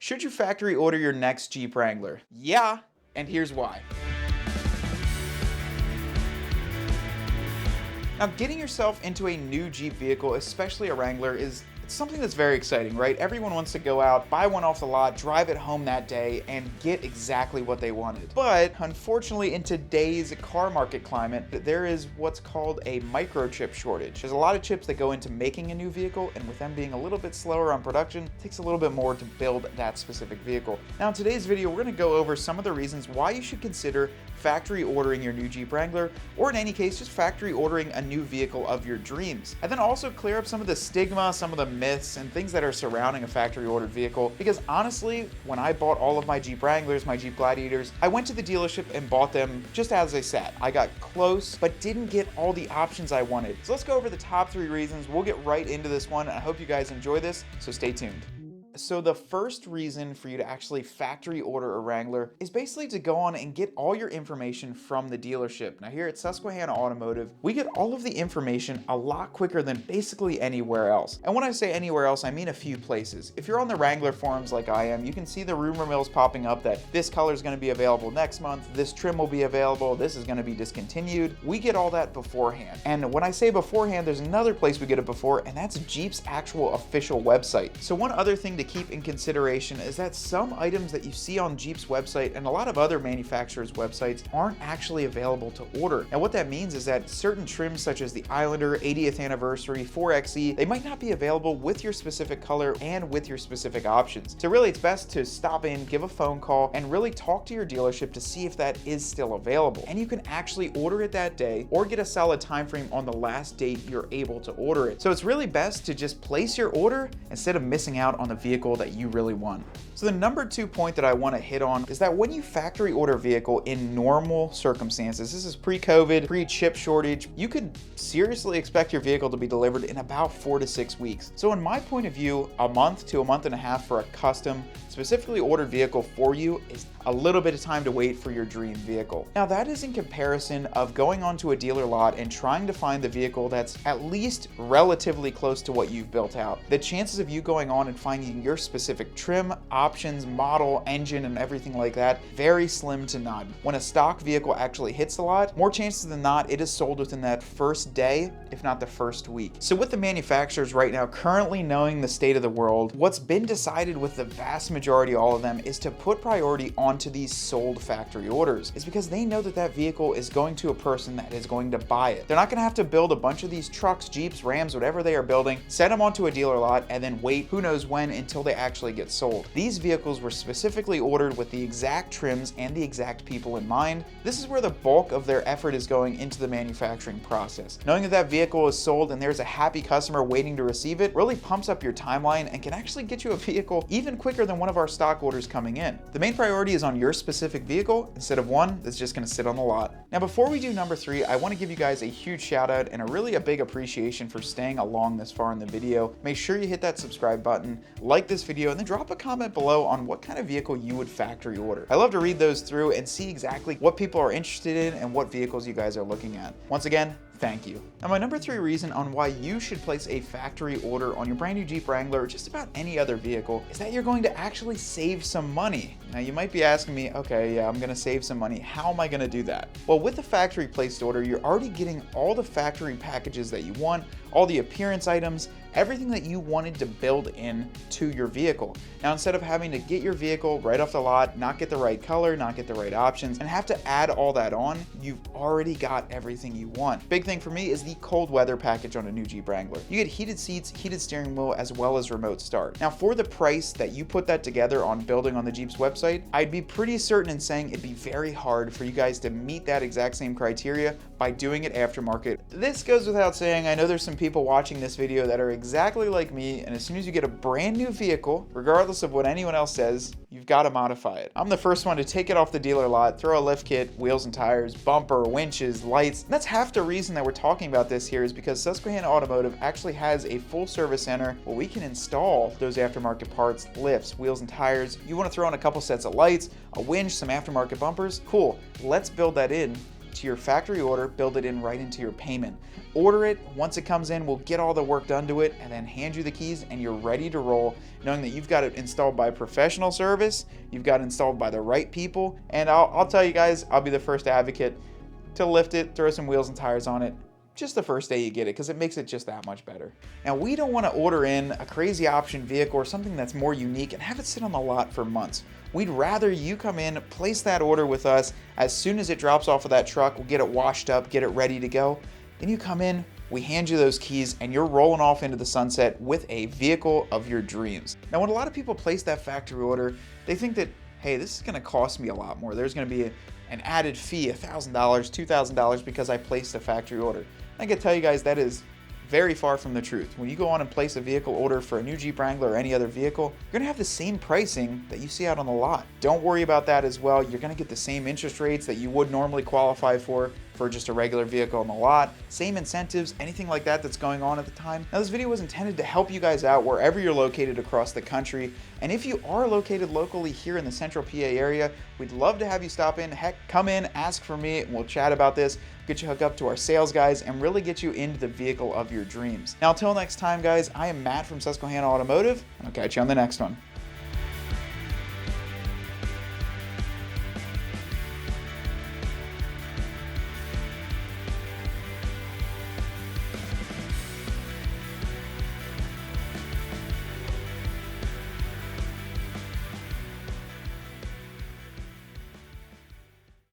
Should you factory order your next Jeep Wrangler? Yeah, and here's why. Now, getting yourself into a new Jeep vehicle, especially a Wrangler, it's something that's very exciting, right? Everyone wants to go out, buy one off the lot, drive it home that day, and get exactly what they wanted. But unfortunately, in today's car market climate, there is what's called a microchip shortage. There's a lot of chips that go into making a new vehicle, and with them being a little bit slower on production, it takes a little bit more to build that specific vehicle. Now, in today's video, we're going to go over some of the reasons why you should consider factory ordering your new Jeep Wrangler, or in any case, just factory ordering a new vehicle of your dreams. And then also clear up some of the stigma, some of the myths, and things that are surrounding a factory ordered vehicle. Because honestly, when I bought all of my Jeep Wranglers, my Jeep Gladiators, I went to the dealership and bought them just as they said. I got close, but didn't get all the options I wanted. So let's go over the top 3 reasons. We'll get right into this one, and I hope you guys enjoy this, so stay tuned. So the first reason for you to actually factory order a Wrangler is basically to go on and get all your information from the dealership. Now here at Susquehanna Automotive, we get all of the information a lot quicker than basically anywhere else. And when I say anywhere else, I mean a few places. If you're on the Wrangler forums like I am, you can see the rumor mills popping up that this color is going to be available next month, this trim will be available, this is going to be discontinued. We get all that beforehand. And when I say beforehand, there's another place we get it before, and that's Jeep's actual official website. So one other thing to keep in consideration is that some items that you see on Jeep's website and a lot of other manufacturers' websites aren't actually available to order. And what that means is that certain trims such as the Islander, 80th Anniversary, 4xe, they might not be available with your specific color and with your specific options. So really it's best to stop in, give a phone call, and really talk to your dealership to see if that is still available. And you can actually order it that day or get a solid time frame on the last date you're able to order it. So it's really best to just place your order instead of missing out on the vehicle that you really want. So the number 2 point that I want to hit on is that when you factory order a vehicle in normal circumstances, this is pre-COVID, pre-chip shortage, you could seriously expect your vehicle to be delivered in about 4 to 6 weeks. So in my point of view, a month to a month and a half for a custom, specifically ordered vehicle for you is a little bit of time to wait for your dream vehicle. Now that is in comparison of going onto a dealer lot and trying to find the vehicle that's at least relatively close to what you've built out. The chances of you going on and finding your specific trim, options, model, engine, and everything like that, very slim to none. When a stock vehicle actually hits the lot, more chances than not, it is sold within that first day, if not the first week. So with the manufacturers right now currently knowing the state of the world, what's been decided with the vast majority, all of them, is to put priority onto these sold factory orders. It's because they know that that vehicle is going to a person that is going to buy it. They're not going to have to build a bunch of these trucks, Jeeps, Rams, whatever they are building, send them onto a dealer lot, and then wait who knows when until they actually get sold. These vehicles were specifically ordered with the exact trims and the exact people in mind. This is where the bulk of their effort is going into the manufacturing process. Knowing that that vehicle is sold and there's a happy customer waiting to receive it really pumps up your timeline and can actually get you a vehicle even quicker than one of our stock orders coming in. The main priority is on your specific vehicle instead of one that's just going to sit on the lot. Now before we do number 3, I want to give you guys a huge shout out and a big appreciation for staying along this far in the video. Make sure you hit that subscribe button, like this video, and then drop a comment below on what kind of vehicle you would factory order. I love to read those through and see exactly what people are interested in and what vehicles you guys are looking at. Once again, thank you. Now my number 3 reason on why you should place a factory order on your brand new Jeep Wrangler or just about any other vehicle is that you're going to actually save some money. Now you might be asking me, okay, yeah, I'm gonna save some money. How am I gonna do that? Well, with the factory placed order, you're already getting all the factory packages that you want, all the appearance items, everything that you wanted to build in to your vehicle. Now, instead of having to get your vehicle right off the lot, not get the right color, not get the right options, and have to add all that on, you've already got everything you want. Big thing for me is the cold weather package on a new Jeep Wrangler. You get heated seats, heated steering wheel, as well as remote start. Now, for the price that you put that together on building on the Jeep's website, I'd be pretty certain in saying it'd be very hard for you guys to meet that exact same criteria by doing it aftermarket. This goes without saying. I know there's some people watching this video that are exactly like me, and as soon as you get a brand new vehicle, regardless of what anyone else says, you've got to modify it. I'm the first one to take it off the dealer lot, throw a lift kit, wheels and tires, bumper, winches, lights. And that's half the reason that we're talking about this here is because Susquehanna Automotive actually has a full service center where we can install those aftermarket parts, lifts, wheels and tires. You want to throw in a couple sets of lights, a winch, some aftermarket bumpers? Cool, let's build that in to your factory order, build it in right into your payment. Order it, once it comes in, we'll get all the work done to it and then hand you the keys and you're ready to roll, knowing that you've got it installed by professional service, you've got it installed by the right people, and I'll tell you guys, I'll be the first advocate to lift it, throw some wheels and tires on it, just the first day you get it, because it makes it just that much better. Now, we don't want to order in a crazy option vehicle or something that's more unique and have it sit on the lot for months. We'd rather you come in, place that order with us as soon as it drops off of that truck. We'll get it washed up, get it ready to go. Then you come in, we hand you those keys, and you're rolling off into the sunset with a vehicle of your dreams. Now, when a lot of people place that factory order, they think that, hey, this is going to cost me a lot more. There's going to be an added fee, $1,000, $2,000 because I placed a factory order. I can tell you guys that is very far from the truth. When you go on and place a vehicle order for a new Jeep Wrangler or any other vehicle, you're gonna have the same pricing that you see out on the lot. Don't worry about that as well. You're gonna get the same interest rates that you would normally qualify for just a regular vehicle on the lot. Same incentives, anything like that that's going on at the time. Now, this video was intended to help you guys out wherever you're located across the country. And if you are located locally here in the central PA area, we'd love to have you stop in. Heck, come in, ask for me, and we'll chat about this, get you hooked up to our sales guys, and really get you into the vehicle of your dreams. Now, until next time, guys, I am Matt from Susquehanna Automotive, and I'll catch you on the next one.